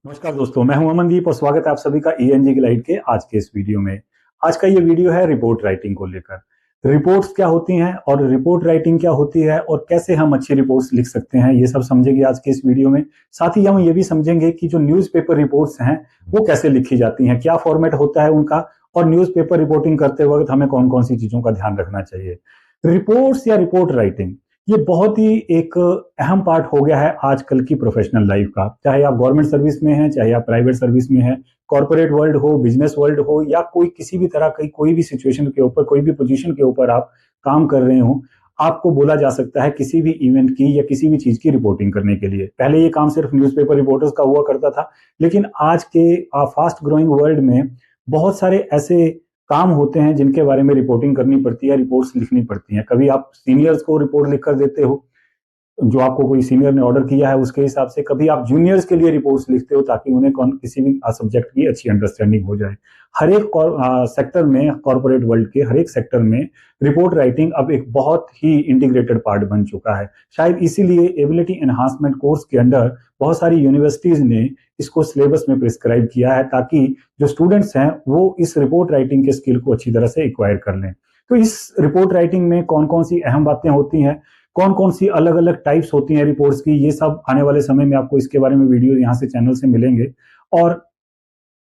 नमस्कार दोस्तों, मैं हूं अमनदीप और स्वागत है आप सभी का ईएनजी ग्लाइड के आज के इस वीडियो में। आज का ये वीडियो है रिपोर्ट राइटिंग को लेकर। रिपोर्ट्स क्या होती हैं और रिपोर्ट राइटिंग क्या होती है और कैसे हम अच्छी रिपोर्ट्स लिख सकते हैं, ये सब समझेंगे आज के इस वीडियो में। साथ ही हम ये भी समझेंगे कि जो न्यूज़पेपर रिपोर्ट्स हैं वो कैसे लिखी जाती हैं, क्या फॉर्मेट होता है उनका, और न्यूज़पेपर रिपोर्टिंग करते वक्त हमें कौन कौन सी चीजों का ध्यान रखना चाहिए। रिपोर्ट्स या रिपोर्ट राइटिंग ये बहुत ही एक अहम पार्ट हो गया है आजकल की प्रोफेशनल लाइफ का। चाहे आप गवर्नमेंट सर्विस में हैं, चाहे आप प्राइवेट सर्विस में हैं, कॉर्पोरेट वर्ल्ड हो, बिजनेस वर्ल्ड हो, या कोई किसी भी तरह की कोई भी सिचुएशन के ऊपर, कोई भी पोजीशन के ऊपर आप काम कर रहे हो, आपको बोला जा सकता है किसी भी इवेंट की या किसी भी चीज की रिपोर्टिंग करने के लिए। पहले ये काम सिर्फ न्यूज़पेपर रिपोर्टर्स का हुआ करता था, लेकिन आज के फास्ट ग्रोइंग वर्ल्ड में बहुत सारे ऐसे काम होते हैं जिनके बारे में रिपोर्टिंग करनी पड़ती है, रिपोर्ट्स लिखनी पड़ती हैं। कभी आप सीनियर्स को रिपोर्ट लिख कर देते हो, जो आपको कोई सीनियर ने ऑर्डर किया है उसके हिसाब से। कभी आप जूनियर्स के लिए रिपोर्ट्स लिखते हो ताकि उन्हें किसी भी सब्जेक्ट की अच्छी अंडरस्टैंडिंग हो जाए। हर एक सेक्टर में, कॉर्पोरेट वर्ल्ड के हर एक सेक्टर में रिपोर्ट राइटिंग अब एक बहुत ही इंटीग्रेटेड पार्ट बन चुका है। शायद इसीलिए एबिलिटी एनहांसमेंट कोर्स के अंडर बहुत सारी यूनिवर्सिटीज ने इसको सिलेबस में प्रिस्क्राइब किया है ताकि जो स्टूडेंट्स हैं वो इस रिपोर्ट राइटिंग के स्किल को अच्छी तरह से एक्वायर कर लें। तो इस रिपोर्ट राइटिंग में कौन कौन सी अहम बातें होती हैं, कौन कौन सी अलग अलग टाइप्स होती हैं रिपोर्ट्स की, ये सब आने वाले समय में आपको इसके बारे में वीडियो यहाँ से चैनल से मिलेंगे। और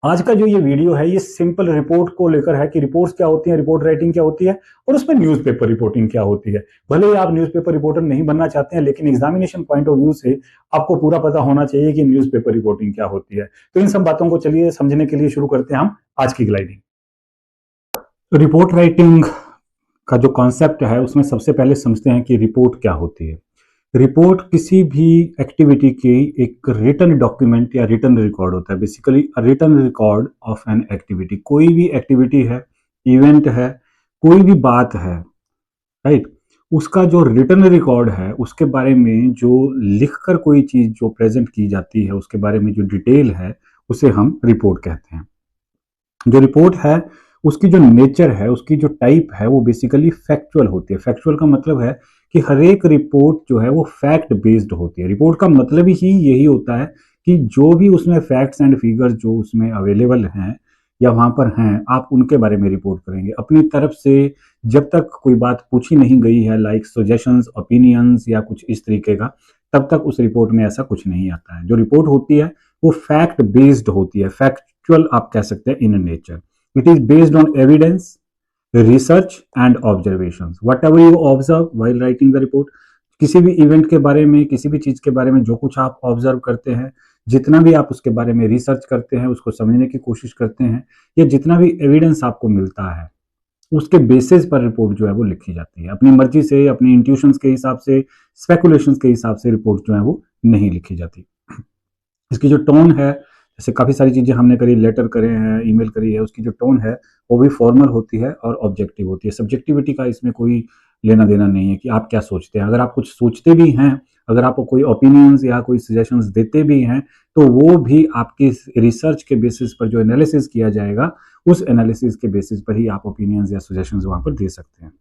आज का जो ये वीडियो है ये सिंपल रिपोर्ट को लेकर है कि रिपोर्ट्स क्या होती हैं, रिपोर्ट राइटिंग क्या होती है और उसमें न्यूज़पेपर रिपोर्टिंग क्या होती है। भले ही आप न्यूज़पेपर रिपोर्टर नहीं बनना चाहते हैं, लेकिन एग्जामिनेशन पॉइंट ऑफ व्यू से आपको पूरा पता होना चाहिए कि न्यूज़पेपर रिपोर्टिंग क्या होती है। तो इन सब बातों को चलिए समझने के लिए शुरू करते हैं हम आज की ग्लाइडिंग। रिपोर्ट राइटिंग का जो कॉन्सेप्ट है उसमें सबसे पहले समझते हैं कि रिपोर्ट क्या होती है। रिपोर्ट किसी भी एक्टिविटी की एक रिटन डॉक्यूमेंट या रिटन रिकॉर्ड होता है। Basically written record of an activity. कोई भी एक्टिविटी है, इवेंट है, कोई भी बात है, राइट, उसका जो रिटन रिकॉर्ड है उसके बारे में जो लिखकर कोई चीज जो प्रेजेंट की जाती है उसके बारे में जो डिटेल है उसे हम रिपोर्ट कहते हैं। जो रिपोर्ट है उसकी जो नेचर है, उसकी जो टाइप है वो बेसिकली फैक्चुअल होती है। फैक्चुअल का मतलब है कि हर एक रिपोर्ट जो है वो फैक्ट बेस्ड होती है। रिपोर्ट का मतलब ही यही होता है कि जो भी उसमें फैक्ट्स एंड फिगर्स जो उसमें अवेलेबल हैं या वहां पर हैं, आप उनके बारे में रिपोर्ट करेंगे अपनी तरफ से। जब तक कोई बात पूछी नहीं गई है, लाइक सजेशंस, ओपिनियंस या कुछ इस तरीके का, तब तक उस रिपोर्ट में ऐसा कुछ नहीं आता है। जो रिपोर्ट होती है वो फैक्ट बेस्ड होती है, फैक्चुअल आप कह सकते हैं in nature. It is based on evidence, research and observations. Whatever you observe while writing the report, किसी भी इवेंट के बारे में, किसी भी चीज के बारे में जो कुछ आप ऑब्जर्व करते हैं, जितना भी आप उसके बारे में रिसर्च करते हैं, उसको समझने की कोशिश करते हैं, या जितना भी एविडेंस आपको मिलता है उसके बेसिस पर रिपोर्ट जो है वो लिखी जाती है। अपनी मर्जी से, अपनी इंट्यूशंस के हिसाब से, स्पेकुलेशंस के हिसाब से रिपोर्ट जो है वो नहीं लिखी जाती। इसकी जो टोन है, जैसे काफ़ी सारी चीज़ें हमने करी, लेटर करे हैं, ईमेल करी है, उसकी जो टोन है वो भी फॉर्मल होती है और ऑब्जेक्टिव होती है। सब्जेक्टिविटी का इसमें कोई लेना देना नहीं है कि आप क्या सोचते हैं। अगर आप कुछ सोचते भी हैं, अगर आपको कोई ओपिनियंस या कोई सजेशंस देते भी हैं, तो वो भी आपकी रिसर्च के बेसिस पर जो एनालिसिस किया जाएगा, उस एनालिसिस के बेसिस पर ही आप ओपिनियंस या सजेशंस वहाँ पर दे सकते हैं।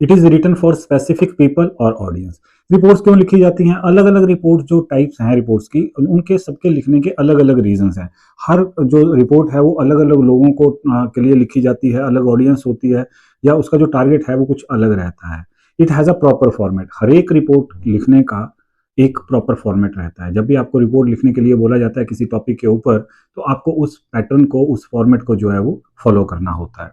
It is written for specific people और ऑडियंस। रिपोर्ट्स क्यों लिखी जाती हैं? अलग अलग रिपोर्ट जो टाइप्स हैं रिपोर्ट्स की, उनके सबके लिखने के अलग अलग रीजंस हैं। हर जो रिपोर्ट है वो अलग अलग लोगों को के लिए लिखी जाती है, अलग ऑडियंस होती है, या उसका जो टारगेट है वो कुछ अलग रहता है। It has a proper format. हर एक रिपोर्ट लिखने का एक प्रॉपर फॉर्मेट रहता है। जब भी आपको रिपोर्ट लिखने के लिए बोला जाता है किसी टॉपिक के ऊपर, तो आपको उस पैटर्न को, उस फॉर्मेट को जो है वो फॉलो करना होता है।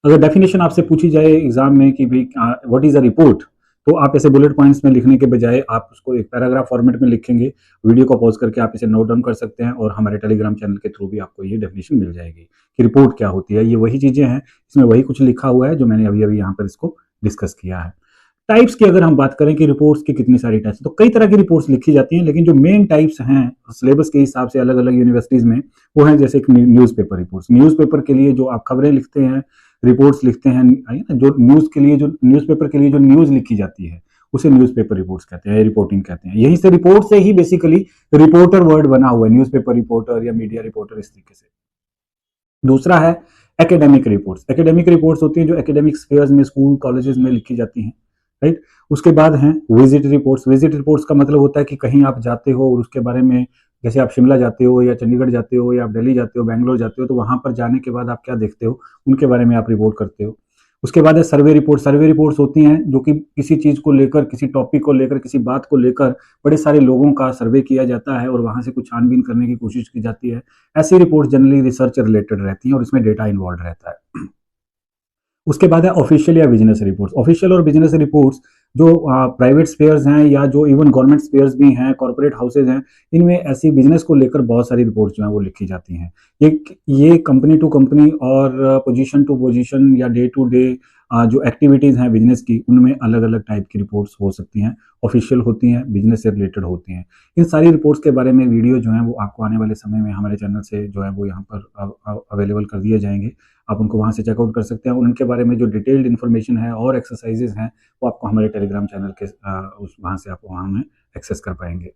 अगर डेफिनेशन आपसे पूछी जाए एग्जाम में कि भाई व्हाट इज अ रिपोर्ट, तो आप ऐसे बुलेट पॉइंट्स में लिखने के बजाय आप उसको एक पैराग्राफ फॉर्मेट में लिखेंगे। वीडियो को पॉज करके आप इसे नोट डाउन कर सकते हैं और हमारे टेलीग्राम चैनल के थ्रू भी आपको ये डेफिनेशन मिल जाएगी कि रिपोर्ट क्या होती है। ये वही चीजें हैं, इसमें वही कुछ लिखा हुआ है जो मैंने अभी अभी यहाँ पर इसको डिस्कस किया है। टाइप्स की अगर हम बात करें कि रिपोर्ट्स की कितनी सारी टाइप्स, तो कई तरह की रिपोर्ट्स लिखी जाती हैं, लेकिन जो मेन टाइप्स हैं सिलेबस के हिसाब से अलग अलग यूनिवर्सिटीज में, वो है जैसे न्यूज़पेपर रिपोर्ट्स। न्यूज़पेपर के लिए जो आप खबरें लिखते हैं, रिपोर्ट्स लिखते हैं, जो न्यूज़ के लिए, जो न्यूज़पेपर के लिए जो न्यूज़ लिखी जाती है उसे न्यूज़पेपर रिपोर्ट्स कहते हैं, रिपोर्टिंग कहते हैं। यहीं से रिपोर्ट से ही बेसिकली रिपोर्टर वर्ड बना हुआ है, न्यूज़पेपर रिपोर्टर या मीडिया रिपोर्टर, इस तरीके से। दूसरा है एकेडमिक रिपोर्ट्स। एकेडमिक रिपोर्ट्स होती हैं जो एकेडमिक स्फीयर्स में, स्कूल कॉलेजेस में लिखी जाती हैं। राइट। उसके बाद हैं विजिट रिपोर्ट्स। विजिट रिपोर्ट्स का मतलब होता है कि कहीं आप जाते हो और उसके बारे में, जैसे आप शिमला जाते हो या चंडीगढ़ जाते हो या आप दिल्ली जाते हो, बैंगलोर जाते हो, तो वहां पर जाने के बाद आप क्या देखते हो, उनके बारे में आप रिपोर्ट करते हो। उसके बाद है सर्वे रिपोर्ट। सर्वे रिपोर्ट्स होती हैं जो कि किसी चीज को लेकर, किसी टॉपिक को लेकर, किसी बात को लेकर बड़े सारे लोगों का सर्वे किया जाता है और वहां से कुछ छानबीन करने की कोशिश की जाती है। ऐसी रिपोर्ट जनरली रिसर्च रिलेटेड रहती हैं और इसमें डेटा इन्वॉल्व रहता है। उसके बाद है ऑफिशियल या बिजनेस रिपोर्ट्स। ऑफिशियल और बिजनेस रिपोर्ट्स जो प्राइवेट स्पेयर्स हैं या जो इवन गवर्नमेंट स्पेयर्स भी हैं, कॉर्पोरेट हाउसेज हैं, इनमें ऐसी बिजनेस को लेकर बहुत सारी रिपोर्ट्स जो हैं वो लिखी जाती हैं। ये कंपनी टू कंपनी और पोजीशन टू पोजीशन या डे टू डे जो एक्टिविटीज़ हैं बिजनेस की, उनमें अलग अलग टाइप की रिपोर्ट्स हो सकती हैं। ऑफिशियल होती हैं, बिजनेस से रिलेटेड होती हैं। इन सारी रिपोर्ट्स के बारे में वीडियो जो हैं वो आपको आने वाले समय में हमारे चैनल से जो है वो यहाँ पर अवेलेबल कर दिए जाएंगे। आप उनको वहाँ से चेकआउट कर सकते हैं। उनके बारे में जो डिटेल्ड इन्फॉर्मेशन है और एक्सरसाइजेज हैं वो आपको हमारे टेलीग्राम चैनल के उस वहाँ से आप वहाँ में एक्सेस कर पाएंगे।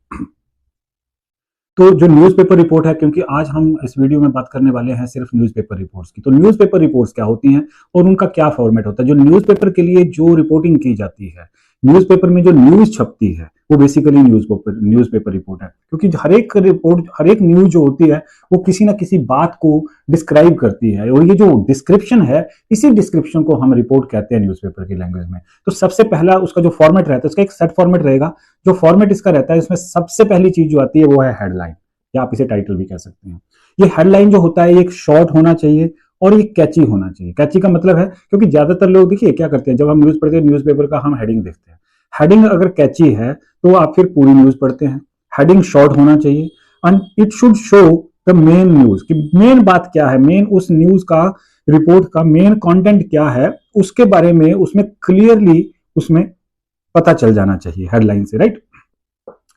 तो जो न्यूज़पेपर रिपोर्ट है, क्योंकि आज हम इस वीडियो में बात करने वाले हैं सिर्फ न्यूज़पेपर रिपोर्ट्स की, तो न्यूज़पेपर रिपोर्ट्स क्या होती हैं और उनका क्या फॉर्मेट होता है। जो न्यूज़पेपर के लिए जो रिपोर्टिंग की जाती है, न्यूज़पेपर में जो न्यूज़ छपती है, वो बेसिकली न्यूज़पेपर रिपोर्ट है। क्योंकि हर एक रिपोर्ट, हर एक न्यूज़ जो होती है वो किसी ना किसी बात को डिस्क्राइब करती है और ये जो डिस्क्रिप्शन है, इसी डिस्क्रिप्शन को हम रिपोर्ट कहते हैं न्यूज़पेपर की लैंग्वेज में। तो सबसे पहला उसका जो फॉर्मेट रहता है, उसका एक सेट फॉर्मेट रहेगा। जो फॉर्मेट इसका रहता है, इसमें सबसे पहली चीज जो आती है वो है हेडलाइन, या आप इसे टाइटल भी कह सकते हैं। ये हेडलाइन जो होता है एक शॉर्ट होना चाहिए और ये कैची होना चाहिए। कैची का मतलब है, क्योंकि ज्यादातर लोग देखिए क्या करते हैं, जब हम न्यूज पढ़ते हैं न्यूज़पेपर का हम हेडिंग देखते हैं। हेडिंग अगर कैची है तो आप फिर पूरी न्यूज पढ़ते हैं। हेडिंग शॉर्ट होना चाहिए and it should show the main news, कि मेन बात क्या है, मेन उस न्यूज का, रिपोर्ट का मेन कंटेंट क्या है, उसके बारे में उसमें क्लियरली उसमें पता चल जाना चाहिए हेडलाइन से, राइट।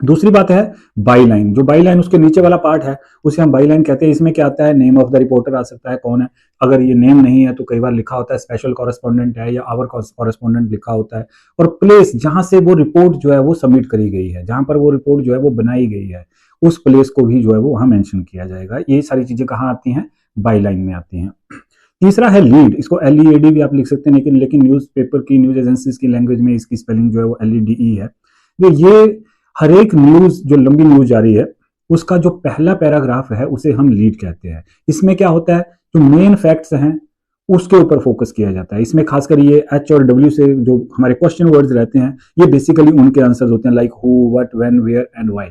दूसरी बात है बाई लाइन। जो बाई लाइन उसके नीचे वाला पार्ट है उसे हम बाई लाइन कहते हैं। इसमें क्या आता है, नेम ऑफ द रिपोर्टर आ सकता है, कौन है। अगर ये नेम नहीं है तो कई बार लिखा होता है स्पेशल कॉरेस्पॉन्डेंट है या आवर कॉरेस्पॉन्डेंट लिखा होता है, और प्लेस जहां से वो रिपोर्ट जो है वो सबमिट करी गई है, जहां पर वो रिपोर्ट जो है वो बनाई गई है, उस प्लेस को भी जो है वो वहां मेंशन किया जाएगा। ये सारी चीजें कहाँ आती हैं, बाई लाइन में आती हैं। तीसरा है लीड। इसको LEAD भी आप लिख सकते हैं, लेकिन न्यूज़पेपर की, न्यूज एजेंसीज की लैंग्वेज में इसकी स्पेलिंग जो है वो LEDE है। ये हर एक न्यूज, जो लंबी न्यूज जा रही है, उसका जो पहला पैराग्राफ है उसे हम लीड कहते हैं। इसमें क्या होता है, जो मेन फैक्ट्स हैं उसके ऊपर फोकस किया जाता है। इसमें खासकर ये H और W से जो हमारे क्वेश्चन वर्ड्स रहते हैं, ये बेसिकली उनके आंसर्स होते हैं, like who, what, when, where and why.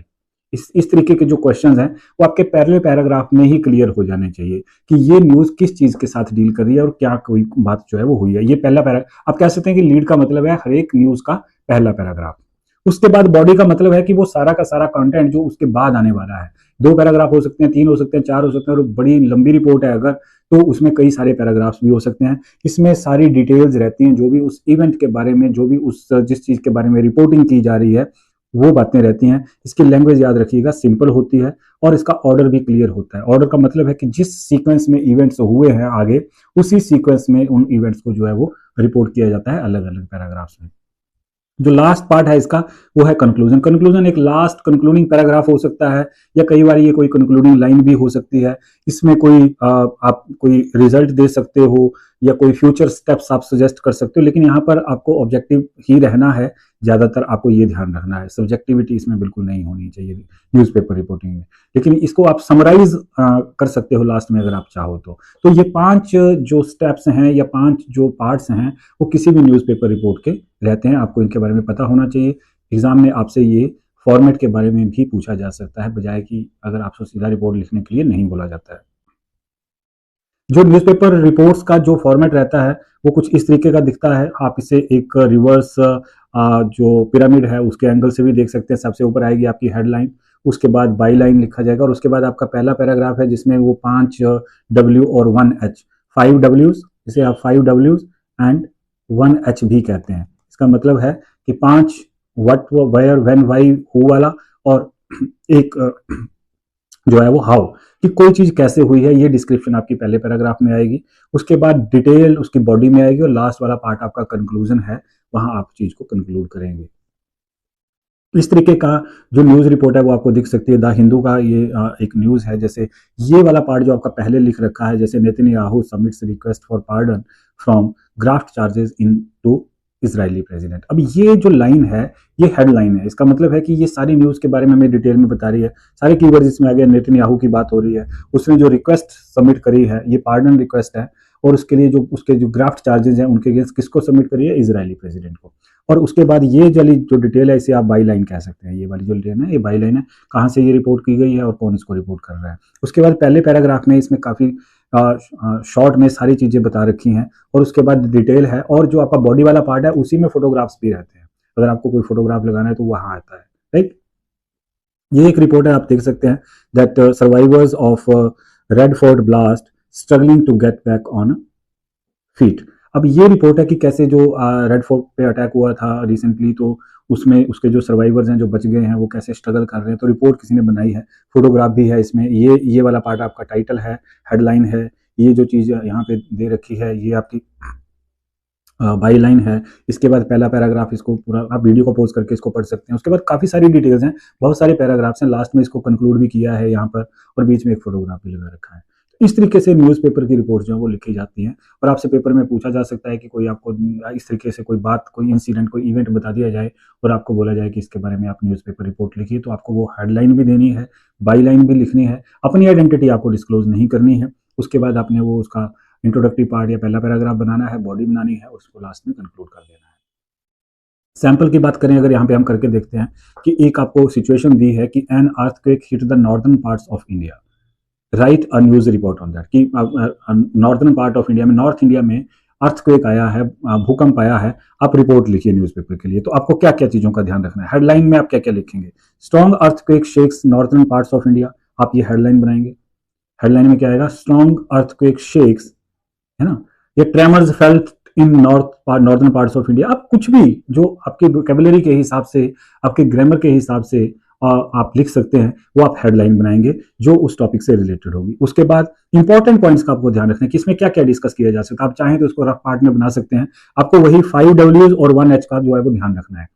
इस तरीके के जो क्वेश्चंस हैं वो आपके पहले पैराग्राफ में ही क्लियर हो जाने चाहिए कि ये न्यूज किस चीज के साथ डील कर रही है और क्या कोई बात जो है वो हुई है। ये पहला पैराग्राफ आप कह सकते हैं कि लीड का मतलब है हर एक न्यूज का पहला पैराग्राफ। उसके बाद बॉडी का मतलब है कि वो सारा का सारा कंटेंट जो उसके बाद आने वाला है। 2 पैराग्राफ हो सकते हैं, 3 हो सकते हैं, 4 हो सकते हैं, और बड़ी लंबी रिपोर्ट है अगर, तो उसमें कई सारे पैराग्राफ्स भी हो सकते हैं। इसमें सारी डिटेल्स रहती हैं, जो भी उस इवेंट के बारे में, जो भी उस जिस चीज के बारे में रिपोर्टिंग की जा रही है वो बातें रहती हैं। इसकी लैंग्वेज याद रखिएगा, सिंपल होती है और इसका ऑर्डर भी क्लियर होता है। ऑर्डर का मतलब है कि जिस सीक्वेंस में इवेंट्स हुए हैं आगे, उसी सीक्वेंस में उन इवेंट्स को जो है वो रिपोर्ट किया जाता है अलग अलग पैराग्राफ्स में। जो लास्ट पार्ट है इसका वो है कंक्लूजन। कंक्लूजन एक लास्ट कंक्लूडिंग पैराग्राफ हो सकता है या कई बार ये कोई कंक्लूडिंग लाइन भी हो सकती है। इसमें कोई आप कोई रिजल्ट दे सकते हो या कोई फ्यूचर स्टेप्स आप सजेस्ट कर सकते हो, लेकिन यहाँ पर आपको ऑब्जेक्टिव ही रहना है। ज्यादातर आपको ये ध्यान रखना है, सब्जेक्टिविटी इसमें बिल्कुल नहीं होनी चाहिए न्यूज़पेपर रिपोर्टिंग में। लेकिन इसको आप समराइज कर सकते हो लास्ट में अगर आप चाहो तो ये 5 जो स्टेप्स हैं या 5 जो पार्ट्स हैं वो किसी भी न्यूज़पेपर रिपोर्ट के रहते हैं। आपको इनके बारे में पता होना चाहिए। एग्जाम में आपसे ये फॉर्मेट के बारे में भी पूछा जा सकता है, बजाय कि अगर आपसे सीधा रिपोर्ट लिखने के लिए नहीं बोला जाता है। जो न्यूज़पेपर रिपोर्ट्स का जो फॉर्मेट रहता है वो कुछ इस तरीके का दिखता है। आप इसे एक रिवर्स जो पिरामिड है उसके एंगल से भी देख सकते हैं। सबसे ऊपर आएगी आपकी हेडलाइन, उसके बाद बाई लाइन लिखा जाएगा और उसके बाद आपका पहला पैराग्राफ है जिसमें वो 5 W और 1 H, 5 Ws, जिसे आप 5 Ws एंड 1 H भी कहते हैं। इसका मतलब है कि 5 what, where, when, why, who वाला, और एक जो है वो हाउ, कि कोई चीज कैसे हुई है, ये डिस्क्रिप्शन आपकी पहले पैराग्राफ में आएगी। उसके बाद डिटेल उसकी बॉडी में आएगी और लास्ट वाला पार्ट आपका कंक्लूजन है, वहां आप चीज को कंक्लूड करेंगे। इस तरीके का जो न्यूज रिपोर्ट है वो आपको दिख सकती है। द हिंदू का ये एक न्यूज है, जैसे ये वाला पार्ट जो आपका पहले लिख रखा है, जैसे Netanyahu submits request for pardon from graft charges in to Israeli president. अब ये जो लाइन है ये हेडलाइन है, इसका मतलब है कि ये सारी न्यूज़ के बारे में हमें डिटेल में बता रही है, सारे कीवर्ड्स इसमें आ गए। नेतन्याहू की बात हो रही है, उसने जो रिक्वेस्ट सबमिट करी है ये पार्डन रिक्वेस्ट है, और उसके लिए जो उसके जो ग्राफ्ट चार्जेस हैं उनके अगेंस्ट किसको सबमिट करी है, इजरायली प्रेसिडेंट को। और उसके बाद ये जो डिटेल है इसे आप बाई लाइन कह सकते हैं, ये वाली जो डिटेल है ये बाई लाइन है, कहाँ से ये रिपोर्ट की गई है और कौन इसको रिपोर्ट कर रहा है। उसके बाद पहले पैराग्राफ में इसमें काफ़ी शॉर्ट में सारी चीज़ें बता रखी हैं, और उसके बाद डिटेल है, और जो आपका बॉडी वाला पार्ट है उसी में फोटोग्राफ्स भी रहते हैं, अगर आपको कोई फोटोग्राफ लगाना है तो वहाँ आता है, राइट। ये एक रिपोर्ट है, आप देख सकते हैं that survivors of Red Fort blast struggling to get back on feet. अब ये रिपोर्ट है कि कैसे जो रेड फोर्ट पे अटैक हुआ था रिसेंटली, तो उसमें उसके जो सर्वाइवर्स हैं जो बच गए हैं वो कैसे स्ट्रगल कर रहे हैं, तो रिपोर्ट किसी ने बनाई है, फोटोग्राफ भी है इसमें। ये वाला पार्ट आपका टाइटल है, हेडलाइन है, ये जो चीज़ यहाँ पे दे रखी है ये आपकी बाई लाइन है। इसके बाद पहला पैराग्राफ, इसको पूरा आप वीडियो को पॉज करके इसको पढ़ सकते हैं। उसके बाद काफ़ी सारी डिटेल्स हैं, बहुत सारे पैराग्राफ्स हैं, लास्ट में इसको कंक्लूड भी किया है यहाँ पर, और बीच में एक फोटोग्राफ भी लगा रखा है। इस तरीके से न्यूज़पेपर की रिपोर्ट जो है वो लिखी जाती हैं, और आपसे पेपर में पूछा जा सकता है कि कोई आपको इस तरीके से कोई बात, कोई इंसिडेंट, कोई इवेंट बता दिया जाए और आपको बोला जाए कि इसके बारे में आप न्यूज़पेपर रिपोर्ट लिखिए, तो आपको वो हेडलाइन भी देनी है, बाई लाइन भी लिखनी है, अपनी आइडेंटिटी आपको डिस्क्लोज नहीं करनी है। उसके बाद आपने वो उसका इंट्रोडक्टरी पार्ट या पहला पैराग्राफ बनाना है, बॉडी बनानी है, और उसको लास्ट में कंक्लूड कर देना है। सैंपल की बात करें अगर यहाँ पे हम करके देखते हैं कि एक आपको सिचुएशन दी है कि an earthquake hit the northern parts of India, right a news report on that, कि नॉर्दर्न पार्ट ऑफ इंडिया में, नॉर्थ इंडिया में अर्थक्वेक आया है, भूकंप आया है, आप रिपोर्ट लिखिए न्यूज़पेपर के लिए। तो आपको क्या क्या चीज़ों का ध्यान रखना है, हेडलाइन में आप क्या क्या लिखेंगे। Strong earthquake shakes northern parts of India, आप ये हेडलाइन बनाएंगे। हेडलाइन में क्या आएगा, स्ट्रॉन्ग अर्थक्वेक शेक्स, है ना, ये tremors felt in northern parts of India. आप कुछ भी जो आपके वोकेबुलरी के हिसाब से, आपके ग्रामर के हिसाब से आप लिख सकते हैं, वो आप हेडलाइन बनाएंगे जो उस टॉपिक से रिलेटेड होगी। उसके बाद इंपॉर्टेंट पॉइंट्स का आपको ध्यान रखना है कि इसमें क्या क्या डिस्कस किया जा सकता है। आप चाहें तो इसको रफ पार्ट में बना सकते हैं, आपको वही 5 W's और 1 H का जो है वो ध्यान रखना है।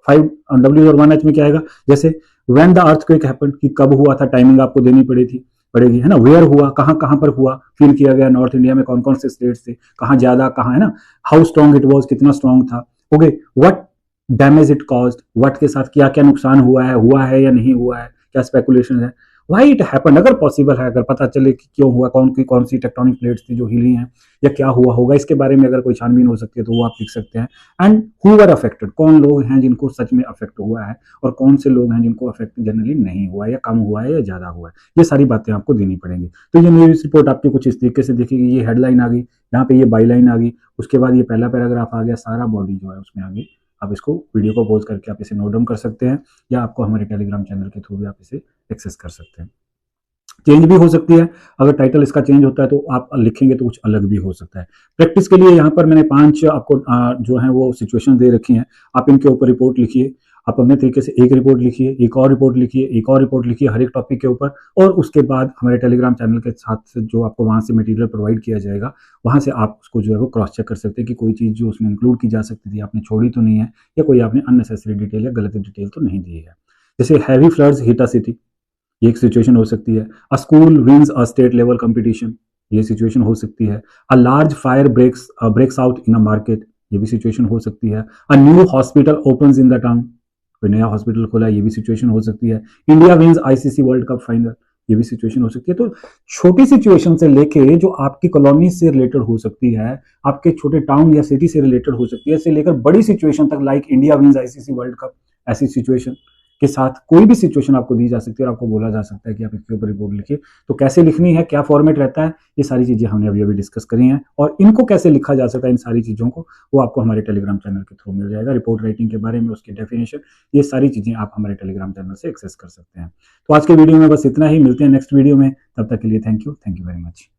5 W's और 1 H में क्या आएगा, जैसे व्हेन द अर्थक्वेक हैपेंड, कि कब हुआ था, टाइमिंग आपको देनी पड़ेगी, है ना। वेयर हुआ, कहाँ कहाँ पर हुआ, फील किया गया, नॉर्थ इंडिया में कौन कौन से स्टेट्स थे, कहाँ ज्यादा, कहाँ, है ना। हाउ स्ट्रॉन्ग इट वाज, कितना स्ट्रॉन्ग था। Okay, what damage it caused, what के साथ क्या क्या नुकसान हुआ है या नहीं हुआ है, क्या स्पेकुलेशन है। व्हाई इट हैपेंड, अगर पॉसिबल है, अगर पता चले कि क्यों हुआ, कौन सी टेक्टोनिक प्लेट्स थी जो हिली हैं, या क्या हुआ होगा, इसके बारे में अगर कोई छानबीन हो सकती है तो वो आप लिख सकते हैं। एंड हु वर अफेक्टेड, कौन लोग हैं जिनको सच में अफेक्ट हुआ है, और कौन से लोग हैं जिनको अफेक्ट जनरली नहीं हुआ है, या कम हुआ है या ज्यादा हुआ है, ये सारी बातें आपको देनी पड़ेंगी। तो ये न्यूज़ रिपोर्ट आपकी कुछ इस तरीके से दिखेगी। ये हेडलाइन आ गई, यहाँ पे ये बाई लाइन आ गई, उसके बाद ये पहला पैराग्राफ आ गया, सारा बॉडी जो है उसमें आ गई। आप इसको वीडियो को पॉज करके आप इसे नोट डाउन कर सकते हैं, या आपको हमारे टेलीग्राम चैनल के थ्रू भी आप इसे एक्सेस कर सकते हैं। चेंज भी हो सकती है, अगर टाइटल इसका चेंज होता है तो आप लिखेंगे तो कुछ अलग भी हो सकता है। प्रैक्टिस के लिए यहाँ पर मैंने 5 आपको जो है वो सिचुएशन दे रखी हैं, आप इनके ऊपर रिपोर्ट लिखिए। आप अपने तरीके से एक रिपोर्ट लिखिए, एक और रिपोर्ट लिखिए, एक और रिपोर्ट लिखिए हर एक टॉपिक के ऊपर, और उसके बाद हमारे टेलीग्राम चैनल के साथ जो आपको वहाँ से मटेरियल प्रोवाइड किया जाएगा, वहाँ से आप उसको जो है वो क्रॉस चेक कर सकते हैं कि कोई चीज़ जो उसमें इंक्लूड की जा सकती थी आपने छोड़ी तो नहीं है, या कोई आपने अननेसेसरी डिटेल या गलत डिटेल तो नहीं दी है। जैसे heavy floods hit a city, ये एक सिचुएशन हो सकती है। A school wins a state level competition, ये सिचुएशन हो सकती है। A large fire breaks out in a market, ये भी सिचुएशन हो सकती है। A new hospital opens in the town, कोई नया हॉस्पिटल खोला, ये भी सिचुएशन हो सकती है। India wins ICC World Cup final, ये भी सिचुएशन हो सकती है। तो छोटी सिचुएशन से लेके जो आपकी कॉलोनी से रिलेटेड हो सकती है, आपके छोटे टाउन या सिटी से रिलेटेड हो सकती है, से लेकर बड़ी सिचुएशन तक, like India wins ICC World Cup, ऐसी सिचुएशन के साथ कोई भी सिचुएशन आपको दी जा सकती है और आपको बोला जा सकता है कि आप इसके ऊपर रिपोर्ट लिखिए। तो कैसे लिखनी है, क्या फॉर्मेट रहता है, ये सारी चीजें हमने अभी डिस्कस करी हैं, और इनको कैसे लिखा जा सकता है इन सारी चीजों को, वो आपको हमारे टेलीग्राम चैनल के थ्रू मिल जाएगा। रिपोर्ट राइटिंग के बारे में, उसकी डेफिनेशन, ये सारी चीजें आप हमारे टेलीग्राम चैनल से एक्सेस कर सकते हैं। तो आज के वीडियो में बस इतना ही, मिलते हैं नेक्स्ट वीडियो में, तब तक के लिए थैंक यू वेरी मच।